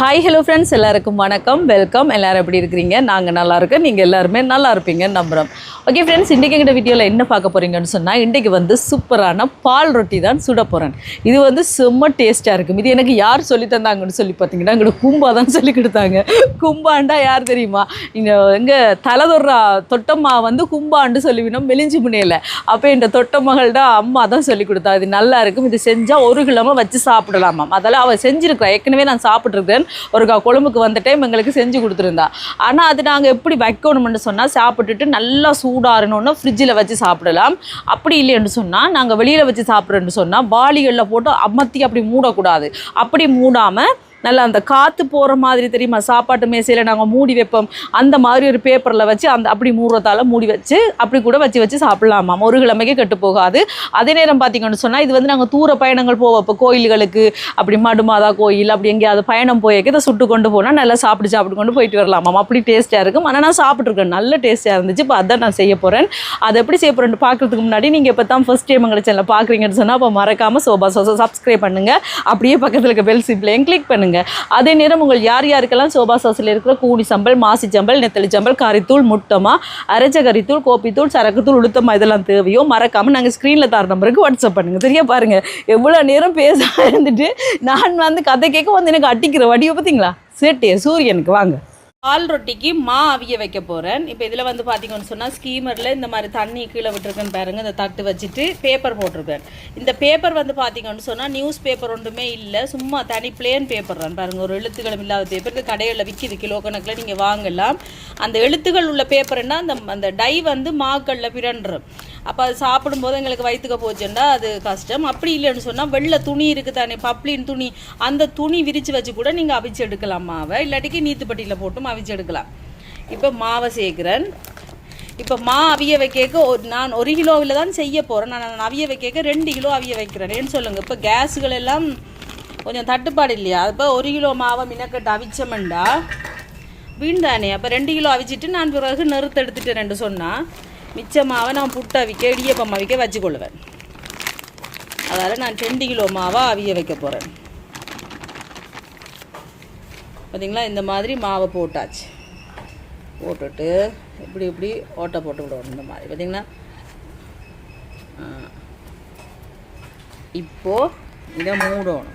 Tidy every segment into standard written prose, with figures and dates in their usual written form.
Hi hello friends, எல்லாருக்கும் வணக்கம், welcome. எல்லோரும் எப்படி இருக்கிறீங்க? நாங்கள் நல்லா இருக்கோம், நீங்கள் எல்லாருமே நல்லா இருப்பீங்கன்னு நம்புகிறோம். ஓகே ஃப்ரெண்ட்ஸ், இன்றைக்கி எங்கள் வீடியோவில் என்ன பார்க்க போகிறீங்கன்னு சொன்னால், இன்றைக்கு வந்து சூப்பரான பால் ரொட்டி தான் சுட போகிறேன். இது வந்து செம்ம டேஸ்ட்டாக இருக்கும். இது எனக்கு யார் சொல்லி தந்தாங்கன்னு சொல்லி பார்த்தீங்கன்னா, எங்களோட கும்பா தான் சொல்லி கொடுத்தாங்க. கும்பாண்டா யார் தெரியுமா? இங்கே எங்கள் தலைதொர்றா தொட்டம்மா வந்து கும்பாண்டு சொல்லிவினோம் மெலிஞ்சி முனையில். அப்போ இந்த தொட்டம்மகள்டா அம்மா தான் சொல்லி கொடுத்தா. இது நல்லா இருக்கும், இது செஞ்சால் ஒரு கிழமை வச்சு சாப்பிடலாமாம். அதெல்லாம் அவள் செஞ்சுருக்கிறா, ஏற்கனவே நான் சாப்பிட்ருக்கேன். ஒரு கொழும்புக்கு வந்த டைம் எங்களுக்கு செஞ்சு கொடுத்துருந்தா. ஆனால் அது நாங்கள் எப்படி வைக்கணும்னு சொன்னால், சாப்பிட்டுட்டு நல்லா சூடாறணுன்னு ஃப்ரிட்ஜில் வச்சு சாப்பிடலாம். அப்படி இல்லைன்னு சொன்னால், நாங்கள் வெளியில் வச்சு சாப்பிட்றோன்னு சொன்னால் வாளிகளில் போட்டு அமர்த்தி அப்படி மூடக்கூடாது. அப்படி மூடாமல் நல்லா அந்த காற்று போகிற மாதிரி தெரியுமா, சாப்பாட்டு மேசையில் நாங்கள் மூடி வைப்போம், அந்த மாதிரி ஒரு பேப்பரில் வச்சு அந்த அப்படி மூடுறதால மூடி வச்சு அப்படி கூட வச்சு சாப்பிட்லாமா. ஒரு கிழமைக்கு கெட்டு போகாது. அதே நேரம் பார்த்திங்கன்னு சொன்னால், இது வந்து நாங்கள் தூர பயணங்கள் போவோம். இப்போ கோயில்களுக்கு அப்படி மடுமாதா கோயில் அப்படி எங்கேயாவது பயணம் போய்க்க இதை சுட்டு கொண்டு போனால் நல்லா சாப்பிட்டு கொண்டு போயிட்டு வரலாமா. அப்படி டேஸ்ட்டாக இருக்கும். ஆனால் நான் சாப்பிட்ருக்கேன், நல்ல டேஸ்ட்டாக இருந்துச்சு. இப்போ அதான் நான் செய்ய போகிறேன். அதை எப்படி செய்ய போகிறேன்னு பார்க்குறதுக்கு முன்னாடி நீங்கள் இப்போ தான் ஃபஸ்ட் டைம் எங்களை சேனலில் பார்க்குறீங்கன்னு சொன்னால், அப்போ மறக்காமல் சோபா சப்ஸ்கிரைப் பண்ணுங்கள். அப்படியே பக்கத்தில் இருக்க பெல் சிம்பிளையும் கிளிக் பண்ணுங்கள். அதே நேரம் உங்கள் யாருக்கெல்லாம் சோபா சாஸில் இருக்கிற கூடி சம்பல், மாசி சம்பல், நெத்தலி சம்பல், கறித்தூள், முட்டமா, அரைச்ச கறித்தூள், கோப்பித்தூள், சரக்குத்தூள், உளுத்தமா இதெல்லாம் தேவையோ மறக்காமல் நாங்கள் ஸ்க்ரீனில் தர நம்பருக்கு வாட்ஸ்அப் பண்ணுங்கள். சரியா பாருங்கள், எவ்வளோ நேரம் பேச இருந்துட்டு நான் வந்து கதை கேட்க வந்து எனக்கு அட்டிக்கிற வடிவை பார்த்தீங்களா. சேட்டே சூரியனுக்கு வாங்க. பால் ரொட்டிக்கு மா அவிய வைக்க போகிறேன். இப்போ இதில் வந்து பார்த்திங்கன்னு சொன்னால், ஸ்கீமரில் இந்த மாதிரி தண்ணி கீழே விட்டுருக்குன்னு பாருங்கள். இந்த தட்டு வச்சுட்டு பேப்பர் போட்டிருக்கேன். இந்த பேப்பர் வந்து பார்த்திங்கன்னு சொன்னால், நியூஸ் பேப்பர் ஒன்றுமே இல்லை, சும்மா தனி பிளேன் பேப்பர் தான் பாருங்கள். ஒரு எழுத்துக்களும் இல்லாத பேப்பர். இது கடைகளில் விற்கிது, கிலோ கணக்கில் நீங்கள் வாங்கலாம். அந்த எழுத்துக்கள் உள்ள பேப்பர்னா அந்த டை வந்து மாக்களில் பிறன்றும். அப்போ அது சாப்பிடும்போது எங்களுக்கு வயிற்றுக்க போச்சுன்னா அது கஷ்டம். அப்படி இல்லைன்னு சொன்னால், வெள்ளை துணி இருக்குது தானே, பப்ளின் துணி, அந்த துணி விரித்து வச்சு கூட நீங்கள் அவிச்சு எடுக்கலாம் மாவை. இல்லாட்டிக்கு நீத்துப்பட்டியில் போட்டும் அவிச்சு எடுக்கலாம். இப்போ மாவை சேர்க்குறேன். இப்போ மா அவிய வைக்க நான் 1 கிலோவில் தான் செய்ய போகிறேன். நான் அவிய வைக்க 2 கிலோ அவிய வைக்கிறேன். ஏன்னு சொல்லுங்கள், இப்போ கேஸுகள் எல்லாம் கொஞ்சம் தட்டுப்பாடு இல்லையா. இப்போ 1 கிலோ மாவை மினக்கட்டு அவிச்சமெண்டா வீண் தானே. அப்போ 2 கிலோ அவிச்சிட்டு நான் பிறகு நெருத்து எடுத்துட்டேன் சொன்னால், மிச்ச மாவை நான் புட்டு அவிக்க, இடியப்பம் அவிக்க வச்சுக்கொள்ளுவேன். அதால் நான் 2 கிலோ மாவை அவிய வைக்க போகிறேன். பார்த்திங்களா, இந்த மாதிரி மாவை போட்டாச்சு. போட்டுட்டு இப்படி ஓட்டை போட்டு விடுவோம். இந்த மாதிரி பார்த்திங்களா. இப்போது இதை மூடணும்.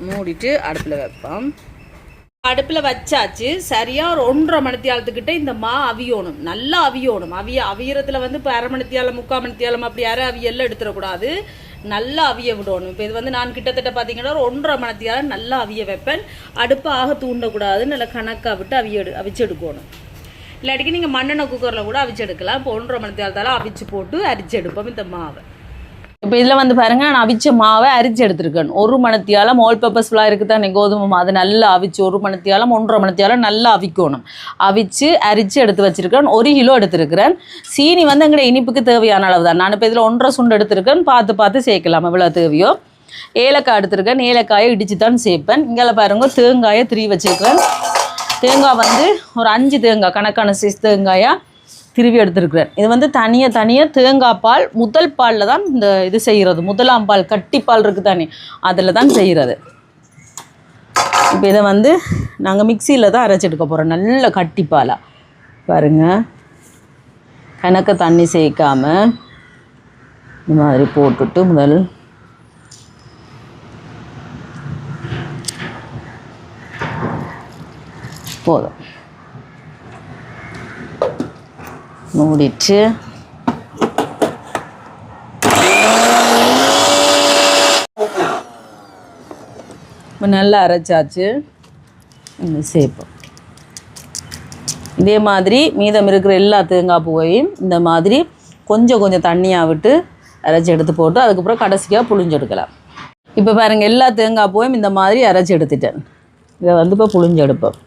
மூடிட்டு அடுப்பில் வைப்போம். அடுப்பில் வச்சாச்சு. சரியாக ஒரு 1.5 மணித்தியாலத்துக்கிட்ட இந்த மா அவியணும், நல்லா அவியணும். அவியறதுல வந்து இப்போ 1/2 மணித்தியாலம், 3/4 மணித்தியாலம் அப்படி அவியெல்லாம் எடுத்துடக்கூடாது, நல்லா அவிய விடணும். இப்போ இது வந்து நான் கிட்டத்தட்ட பார்த்தீங்கன்னா ஒரு 1.5 மணித்தியாலம் நல்லா அவிய வைப்பேன். அடுப்பாக தூண்டக்கூடாது, நல்லா கணக்காக விட்டு அவிச்சு எடுக்கணும். இல்லாட்டிக்கு நீங்கள் மண்ணெண்ணெய் குக்கரில் கூட அவிச்சு எடுக்கலாம். இப்போ 1.5 மணித்தியாலத்தால் அவிச்சு போட்டு அரிச்சு எடுப்போம் இந்த மாவை. இப்போ இதில் வந்து பாருங்கள், நான் அவிச்ச மாவை அரிச்சு எடுத்துருக்கேன். 1 மணித்தியாலம் ஆல் பர்பஸ் ஃபுல்லாக இருக்குது தான் கோதுமை மாவு. அதை நல்லா அவிச்சு 1 மணித்தியாலம் 1.5 மணித்தியாலம் நல்லா அவிக்கணும். அவிச்சு அரிச்சு எடுத்து வச்சுருக்கேன். 1 கிலோ எடுத்துருக்கிறேன். சீனி வந்து எங்களை இனிப்புக்கு தேவையான அளவு தான். நான் இப்போ இதில் 1.5 சுண்டு எடுத்துருக்கேன். பார்த்து சேர்க்கலாம் எவ்வளோ தேவையோ. ஏலக்காய் எடுத்துருக்கேன். ஏலக்காயை இடித்து தான் சேர்ப்பேன். இங்கே பாருங்க, தேங்காயை 3 வச்சுருக்கேன். தேங்காய் வந்து ஒரு 5 தேங்காய், கணக்கான சைஸ் தேங்காயாக திருவி எடுத்துருக்குறேன். இது வந்து தனியாக தேங்காய் பால், முதல் பாலில் தான் இந்த இது செய்கிறது. முதலாம் பால், கட்டிப்பால் இருக்குது தானே, அதில் தான் செய்கிறது. இப்போ இதை வந்து நாங்கள் மிக்சியில் தான் அரைச்சி எடுக்க போகிறோம். நல்ல கட்டிப்பாலாக பாருங்கள். கணக்க தண்ணி சேர்க்காமல் இந்த மாதிரி போட்டுட்டு முதல் போதும் மூடிட்டு நல்லா அரைச்சாச்சு. சேர்ப்போம். இதே மாதிரி மீதம் இருக்கிற எல்லா தேங்காய் பூவையும் இந்த மாதிரி கொஞ்சம் தண்ணியாக விட்டு அரைச்சி எடுத்து போட்டு அதுக்கப்புறம் கடைசியாக புளிஞ்செடுக்கலாம். இப்போ பாருங்கள், எல்லா தேங்காய் பூவையும் இந்த மாதிரி அரைச்சி எடுத்துட்டேன். இதை வந்து இப்போ புளிஞ்செடுப்போம்.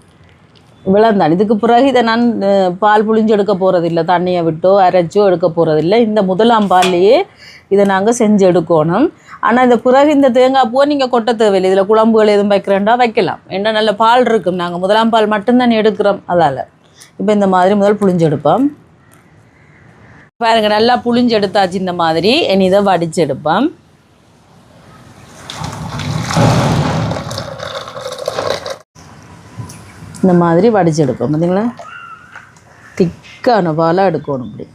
இவ்வளோ தான். இதுக்கு பிறகு இதை நான் பால் புளிஞ்சு எடுக்க போகிறதில்ல, தண்ணியை விட்டோ அரைச்சோ எடுக்க போகிறதில்ல. இந்த முதலாம் பால்லையே இதை நாங்கள் செஞ்சு எடுக்கணும். ஆனால் இந்த பிறகு இந்த தேங்காய் பூவை நீங்கள் கொட்ட தேவையில்லை. இதில் குழம்புகள் எதுவும் வைக்கிறேன்டா வைக்கலாம். ஏன்னா நல்ல பால் இருக்கும். நாங்கள் முதலாம் பால் மட்டும்தான் எடுக்கிறோம். அதால் இப்போ இந்த மாதிரி முதல் புளிஞ்சு எடுப்போம். பாருங்கள், நல்லா புளிஞ்சு எடுத்தாச்சு. இந்த மாதிரி இனி இதை வடித்து எடுப்போம். இந்த மாதிரி வடிச்செடுப்போம். பார்த்தீங்களா, திக்கான பாலாக எடுக்கணும். இப்படி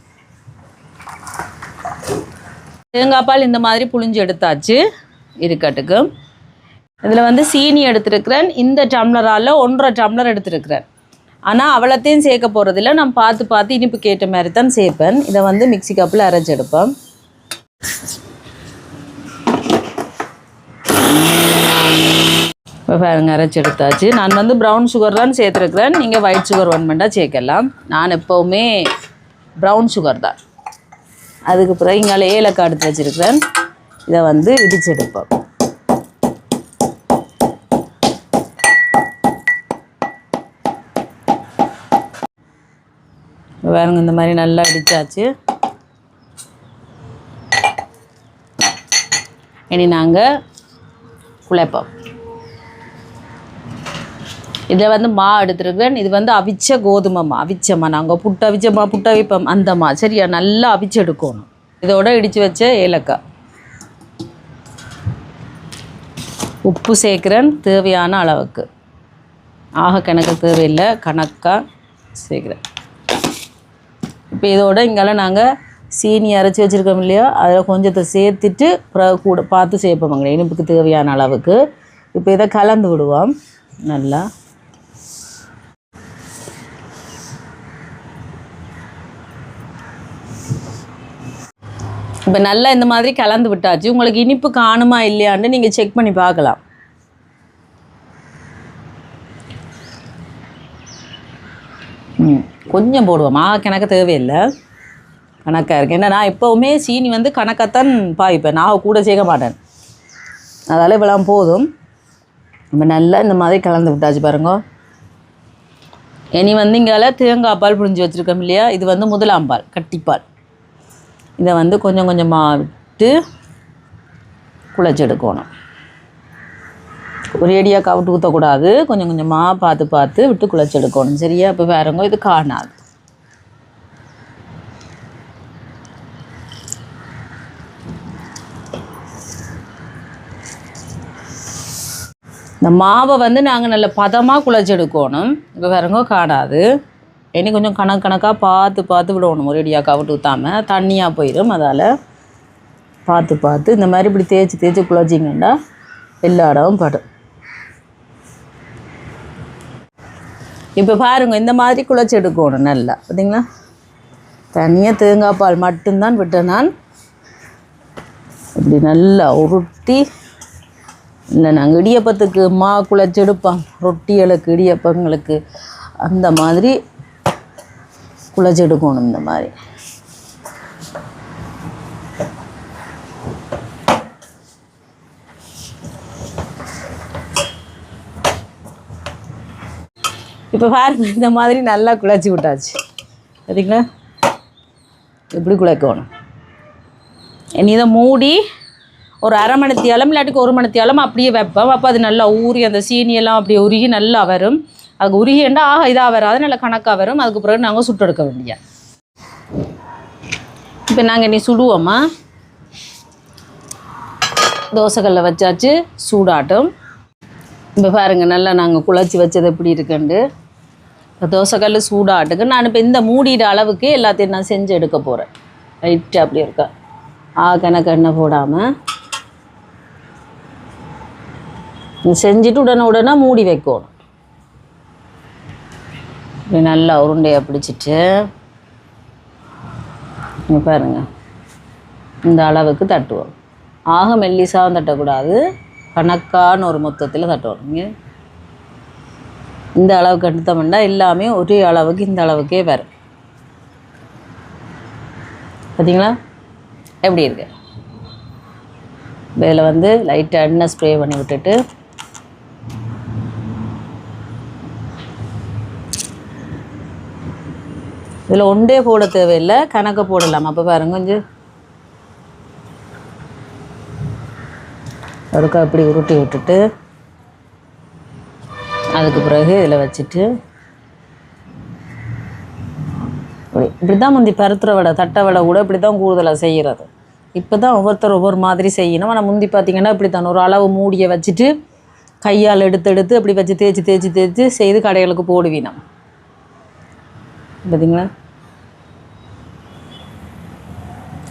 தேங்காய் பால் இந்த மாதிரி புழிஞ்சு எடுத்தாச்சு. இருக்கட்டுக்கு இதில் வந்து சீனி எடுத்துருக்கிறேன். இந்த டம்ளரால் 1.5 டம்ளர் எடுத்துருக்கிறேன். ஆனால் அவ்வளோத்தையும் சேர்க்க போகிறதில்ல, நான் பார்த்து பார்த்து இனிப்புக்கு ஏற்ற மாதிரி தான் சேர்ப்பேன். இதை வந்து மிக்ஸி கப்பில் அரைச்செடுப்பேன். இப்போ பாருங்க, அரைச்செடுத்தாச்சு. நான் வந்து ப்ரௌன் சுகர் தான் சேர்த்துருக்குறேன். நீங்கள் ஒயிட் சுகர் வேணுமெண்டா சேர்க்கலாம். நான் எப்போவுமே ப்ரௌன் சுகர் தான். அதுக்கு பிறகு இங்கால ஏலக்காய் எடுத்து வச்சுருக்கிறேன். இதை வந்து இடிச்செடுப்போம். பாருங்க, இந்த மாதிரி நல்லா இடித்தாச்சு. இனி நாங்கள் குழைப்போம். இதில் வந்து மா எடுத்துருக்கேன். இது வந்து அவிச்ச கோதுமை மா, அவிச்சம்மா. நாங்கள் புட்டு அவிப்போம் அந்த மா. சரியா, நல்லா அவிச்சு எடுக்கணும். இதோட இடித்து வச்ச ஏலக்காய், உப்பு சேர்க்குறேன் தேவையான அளவுக்கு. ஆக கணக்கு தேவையில்லை, கணக்காக சேர்க்குறேன். இப்போ இதோட இங்கெல்லாம் நாங்கள் சீனி அரைச்சி வச்சுருக்கோம் இல்லையா, அதில் கொஞ்சத்தை சேர்த்துட்டு கூட பார்த்து சேர்ப்போம்ங்க இனிப்புக்கு தேவையான அளவுக்கு. இப்போ இதை கலந்து விடுவோம் நல்லா. இப்போ நல்லா இந்த மாதிரி கலந்து விட்டாச்சு. உங்களுக்கு இனிப்பு காணுமா இல்லையான்னு நீங்கள் செக் பண்ணி பார்க்கலாம். கொஞ்சம் போடுவோம், கணக்கு தேவையில்லை, கணக்காக இருக்குது. ஏன்னா நான் எப்போவுமே சீனி வந்து கணக்காகத்தான் பாய்ப்பேன், நான் கூட சேர்க்க மாட்டேன். அதால் இவ்வளோ போதும். நம்ம நல்லா இந்த மாதிரி கலந்து விட்டாச்சு பாருங்க. இனி வந்து இங்கால தேங்காய் பால் புழிஞ்சு வச்சுருக்கோம் இல்லையா, இது வந்து முதலாம் பால், கட்டிப்பால். இதை வந்து கொஞ்சம் கொஞ்சமாக விட்டு குழைச்செடுக்கணும். ஒரேடியாக கவுட்டு ஊற்றக்கூடாது, கொஞ்சம் கொஞ்சமாக பார்த்து பார்த்து விட்டு குழைச்செடுக்கணும். சரியா, இப்போ வேறங்க இது காணாது. இந்த மாவை வந்து நாங்கள் நல்ல பதமாக குழைச்செடுக்கணும். இப்போ வேறங்க காணாது. இனி கொஞ்சம் கணக்காக பார்த்து பார்த்து விடணும். ஒரேடியாக கவுட்டு ஊற்றாமல் தண்ணியாக போயிடும். அதால் பார்த்து பார்த்து இந்த மாதிரி இப்படி தேய்ச்சி குழச்சிங்கன்னா எல்லா இடமும் படும். இப்போ பாருங்கள், இந்த மாதிரி குழச்சி எடுக்கணும் நல்லா. பார்த்தீங்களா, தனியாக தேங்காய் பால் மட்டும்தான் விட்டேன் நான். இப்படி நல்லா உருட்டி, இல்லை நாங்கள் இடியப்பத்துக்கு மா குழச்சி எடுப்போம், ரொட்டிகளுக்கு இடியப்பங்களுக்கு அந்த மாதிரி குழச்சி எடுக்கணும். இந்த மாதிரி இப்போ பாருங்க, இந்த மாதிரி நல்லா குழச்சி விட்டாச்சு. பார்த்தீங்களா, எப்படி குழைக்கணும். இனி இதை மூடி ஒரு அரை மணித்தியாலம் இல்லாட்டிக்கு 1 மணித்தியாலம் அப்படியே வைப்பேன். அப்போ அது நல்லா ஊறி அந்த சீனியெல்லாம் அப்படியே உருகி நல்லா வரும். அதுக்கு உருகிண்டா இதாக வராது, நல்லா கணக்காக வரும். அதுக்கு பிறகு நாங்கள் சுட்டு எடுக்க வேண்டிய. இப்போ நாங்கள் இனி சுடுவோம்மா. தோசைக்கல்ல வச்சாச்சு, சூடாட்டும். இப்போ பாருங்கள், நல்லா நாங்கள் குழச்சி வச்சது எப்படி இருக்குண்டு. இப்போ தோசைக்கல் சூடாட்டுக்கு நான் இப்போ இந்த மூடிட அளவுக்கு எல்லாத்தையும் நான் செஞ்சு எடுக்க போகிறேன். லைட்டாக அப்படி இருக்கா, கணக்கு எண்ணெய் போடாமல் செஞ்சுட்டு உடனே மூடி வைக்கணும். இப்படி நல்லா உருண்டையாக பிடிச்சிட்டு இங்கே பாருங்கள், இந்த அளவுக்கு தட்டுவோம். மெல்லிசாவும் தட்டக்கூடாது, கணக்கான ஒரு மொத்தத்தில் தட்டுவோம். இங்கே இந்த அளவுக்கு எடுத்தோம்னா எல்லாமே ஒரே அளவுக்கு இந்த அளவுக்கே வரும். பார்த்தீங்களா எப்படி இருக்கு. இதில் வந்து லைட்டாக எண்ணெய் ஸ்ப்ரே பண்ணி விட்டுட்டு இதில் ஒன்றே போட தேவையில்லை, கணக்க போடலாம். அப்போ பாருங்க, கொஞ்சம் ஒருக்கா இப்படி உருட்டி விட்டுட்டு அதுக்கு பிறகு இதில் வச்சுட்டு இப்படி தான் முந்தி பருத்துற வடை, தட்டை வடை கூட இப்படி தான் கூடுதலாக செய்கிறது. இப்போ தான் ஒவ்வொருத்தர் ஒவ்வொரு மாதிரி செய்யணும். ஆனால் முந்தி பார்த்திங்கன்னா இப்படி தான் ஒரு அளவு மூடியை வச்சுட்டு கையால் எடுத்து அப்படி வச்சு தேய்ச்சி செய்து கடைகளுக்கு போடுவீனா பார்த்தீங்களா.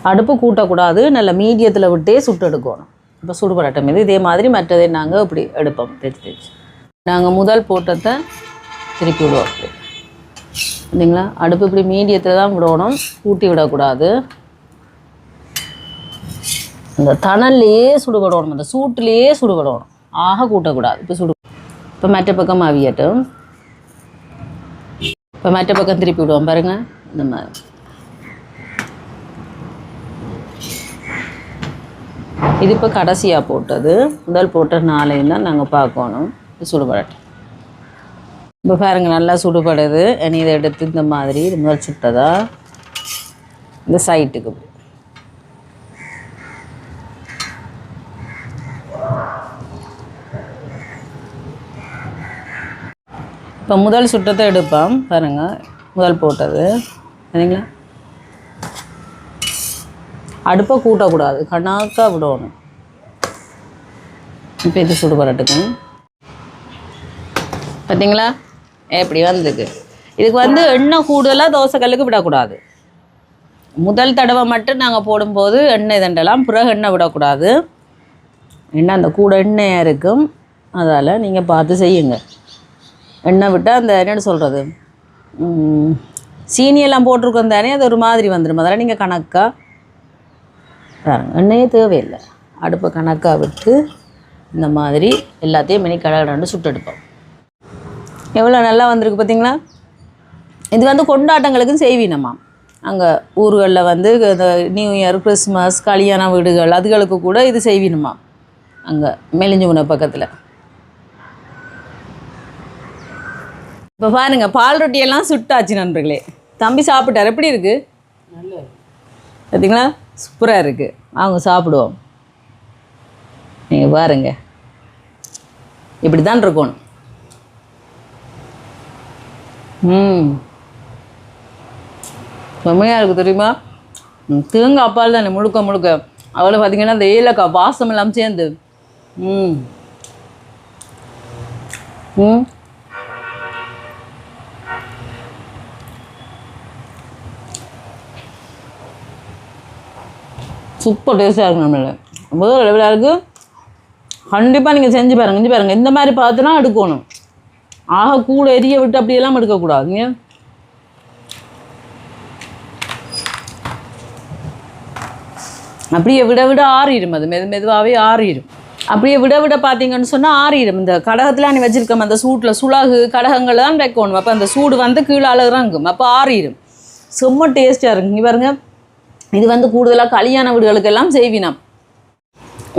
அடுப்பு கூட்டக்கூடாது, நல்ல மீடியத்தில் விட்டே சுட்டு எடுக்கணும். இப்போ சுடுபடட்டும் இது. இதே மாதிரி மற்றதை நாங்கள் இப்படி எடுப்போம் தேய்ச்சி. நாங்கள் முதல் போட்டத்தை திருப்பி விடுவோம் இல்லைங்களா. அடுப்பு இப்படி மீடியத்தில் தான் விடணும், கூட்டி விடக்கூடாது. அந்த தணல்லையே சுடுபடணும், அந்த சூட்டுலேயே சுடுபடணும், ஆக கூட்டக்கூடாது. இப்போ மற்ற பக்கம் அவியட்டும். இப்போ மற்ற பக்கம் திருப்பி விடுவோம் பாருங்கள். இந்த மாதிரி இது இப்போ கடைசியாக போட்டது. முதல் போட்ட 4 தான் நாங்கள் பார்க்கணும். சுடுபடட்டும். இப்போ பாருங்கள் நல்லா சுடுபடுது. இனி இதை எடுத்து இந்த மாதிரி இது முதல் சுட்டதா இந்த சைட்டுக்கு இப்போ முதல் சுட்டத்தை எடுப்போம் பாருங்கள். முதல் போட்டது சரிங்களா. அடுப்பை கூட்டக்கூடாது, கணக்காக விடணும். இப்போ இது சுடுபடட்டுக்கு பார்த்தீங்களா எப்படி வந்திருக்கு. இதுக்கு வந்து எண்ணெய் கூடுதலாக தோசைக்கல்லுக்கு விடக்கூடாது. முதல் தடவை மட்டும் நாங்கள் போடும்போது எண்ணெய் தண்டலாம், பிறகு எண்ணெய் விடக்கூடாது. எண்ணெய் அந்த கூட எண்ணெயாக இருக்கும், அதால் நீங்கள் பார்த்து செய்யுங்க. எண்ணெய் விட்டால் அந்த என்னென்னு சொல்கிறது சீனியெல்லாம் போட்டிருக்கோம் தானே, அது ஒரு மாதிரி வந்துடும். அதெல்லாம் நீங்கள் கணக்காக எண்ணெயே தேவையில்லை. அடுப்பை கணக்காக விட்டு இந்த மாதிரி எல்லாத்தையும் மினி கடகடாண்டு சுட்டு எடுப்போம். எவ்வளோ நல்லா வந்திருக்கு பார்த்தீங்களா. இது வந்து கொண்டாட்டங்களுக்கும் செய்வீனம்மா. அங்கே ஊர்களில் வந்து இந்த நியூ இயர், கிறிஸ்மஸ், கல்யாண வீடுகள் அதுகளுக்கு கூட இது செய்வீனம்மா. அங்கே மெலிஞ்சுன பக்கத்தில். இப்போ பாருங்கள் பால் ரொட்டியெல்லாம் சுட்டாச்சு நண்பர்களே. தம்பி சாப்பிட்டார். எப்படி இருக்குது? நல்லா பார்த்தீங்களா, சூப்பராக இருக்குது. அவங்க சாப்பிடுவோம். நீங்கள் பாருங்கள் இப்படி தான் இருக்கணும். செம்மையாக இருக்குது தெரியுமா. தேங்காய் பால் தானே முழுக்க. அவளை பார்த்தீங்கன்னா அந்த ஏலக்காய் வாசம் எல்லாம் சேர்ந்து சூப்பர் டேஸ்ட்டாக இருக்கும். நம்மள முதல் லெவலாக இருக்குது. கண்டிப்பாக நீங்கள் செஞ்சு பாருங்கள். இந்த மாதிரி பார்த்துனா எடுக்கணும். ஆக கூட எரிய விட்டு அப்படியெல்லாம் எடுக்கக்கூடாதுங்க. அப்படியே விட ஆறிடும். அது மெதுவாகவே ஆறிடும். அப்படியே விட பார்த்தீங்கன்னு சொன்னால் ஆறிடும். இந்த கடகத்தில் நீ வச்சுருக்கோம் அந்த சூட்டில் சுலாகு கடகங்கள் தான் வைக்கணும். அப்போ அந்த சூடு வந்து கீழே இறங்கும், அப்போ ஆறிடும். செம்ம டேஸ்ட்டாக இருக்கும். இங்கே பாருங்கள், இது வந்து கூடுதலாக கல்யாண வீடுகளுக்கெல்லாம் செய்வினம்.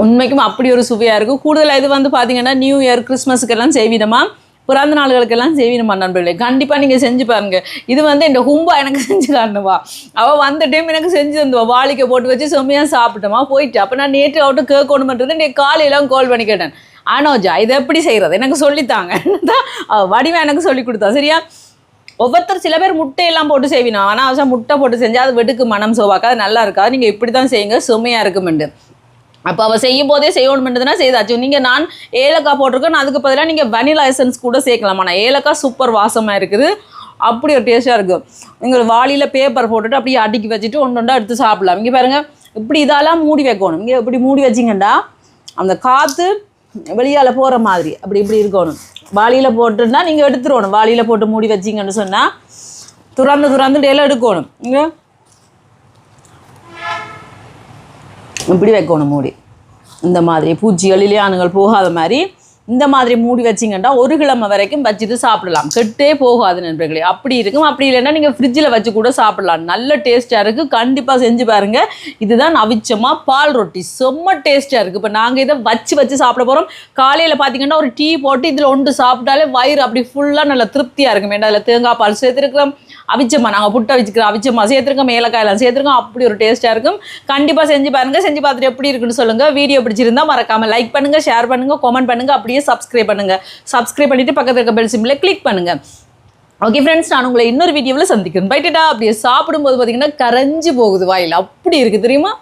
உண்மைக்கும் அப்படி ஒரு சுவையாக இருக்கும். கூடுதலாக இது வந்து பார்த்தீங்கன்னா நியூ இயர், கிறிஸ்மஸுக்கெல்லாம் செய்வினமா, பிறந்த நாளுகளுக்கெல்லாம் செய்வினமா நண்பர்களே. கண்டிப்பாக நீங்கள் செஞ்சு பாருங்கள். இது வந்து என் ஹும்பா எனக்கு செஞ்சு காணுவா. அவள் வந்த டைம் எனக்கு செஞ்சு தந்துவா. வாளிக்கை போட்டு வச்சு செம்மையாக சாப்பிட்டோமா போயிட்டு. அப்போ நான் நேற்று அவட்ட கேட்கணுமன்றது நீ காலையெல்லாம் கால் பண்ணி கேட்டேன். ஆனோஜா இதை எப்படி செய்கிறது எனக்கு சொல்லித்தாங்க தான் வடிவம் எனக்கு சொல்லி கொடுத்தா. சரியா, ஒவ்வொருத்தர் சில பேர் முட்டையெல்லாம் போட்டு செய்வினா. ஆனால் அவசரம் முட்டை போட்டு செஞ்சால் அது வெட்டுக்கு மனம் சோவாக்கா, அது நல்லா இருக்காது. நீங்கள் இப்படி தான் செய்யுங்க, செம்மையாக இருக்குமெண்டு. அப்போ அவள் செய்யும் போதே செய்யணுமென்றதுனா செய்தாச்சு. நீங்கள் நான் ஏலக்காய் போட்டிருக்கேன், அதுக்கு பதிலாக நீங்கள் வெனிலா எசன்ஸ் கூட சேர்க்கலாம். ஆனால் ஏலக்காய் சூப்பர் வாசமாக இருக்குது, அப்படி ஒரு டேஸ்ட்டாக இருக்கும். நீங்கள் வாளியில் பேப்பர் போட்டுட்டு அப்படியே அடுக்கி வச்சுட்டு ஒன்றா எடுத்து சாப்பிடலாம். இங்கே பாருங்கள், இப்படி இதெல்லாம் மூடி வைக்கணும். இங்கே இப்படி மூடி வச்சிங்கண்டா அந்த காற்று வெளியால் போகிற மாதிரி அப்படி இப்படி இருக்கணும். வாளியில் போட்டுன்னா நீங்கள் எடுத்துருவணும். வாளியில் போட்டு மூடி வச்சிங்கன்னு சொன்னால் துறந்து டேல எடுக்கணும். இங்கே இப்படி வைக்கணும் மூடி. இந்த மாதிரி பூச்சிகள் இலையானுகள் போகாத மாதிரி இந்த மாதிரி மூடி வச்சிங்கன்னா 1 கிழமை வரைக்கும் வச்சுட்டு சாப்பிடலாம். கெட்டே போகாது நண்பர்களே. அப்படி இருக்கும். அப்படி இல்லைன்னா நீங்கள் ஃப்ரிட்ஜில் வச்சு கூட சாப்பிடலாம். நல்ல டேஸ்ட்டாக இருக்குது. கண்டிப்பாக செஞ்சு பாருங்கள். இதுதான் அவிச்சமாக பால் ரொட்டி. செம்ம டேஸ்ட்டாக இருக்குது. இப்போ நாங்கள் இதை வச்சு சாப்பிட போகிறோம். காலையில் பார்த்தீங்கன்னா ஒரு டீ போட்டு இதில் ஒன்று சாப்பிட்டாலே வயிறு அப்படி ஃபுல்லாக நல்ல திருப்தியாக இருக்கும். ஏன்னா அதில் தேங்காய் பால் சேர்த்துருக்கிறோம், அவிச்சமா நாங்கள் புட்டை வச்சுக்கிறோம், அவிச்சமா சேர்த்துருக்கோம், ஏலக்காயெல்லாம் சேர்த்துருக்கோம். அப்படி ஒரு டேஸ்ட்டாக இருக்கும். கண்டிப்பாக செஞ்சு பாருங்கள். செஞ்சு பார்த்துட்டு எப்படி இருக்குன்னு சொல்லுங்கள். வீடியோ பிடிச்சிருந்தா மறக்காமல் லைக் பண்ணுங்கள், ஷேர் பண்ணுங்கள், கமெண்ட் பண்ணுங்கள். அப்படியே சப்ஸ்கிரைப் பண்ணிட்டு பக்கத்தில் இருக்க பெல் சிம்பிளை கிளிக் பண்ணுங்க. ஓகே ஃப்ரெண்ட்ஸ், நான் உங்களை இன்னொரு வீடியோவில் சந்திக்கிறேன். பைட்டா அப்படியே சாப்பிடும்போது பார்த்தீங்கன்னா கரைஞ்சி போகுது வாயில். அப்படி இருக்குது தெரியுமா.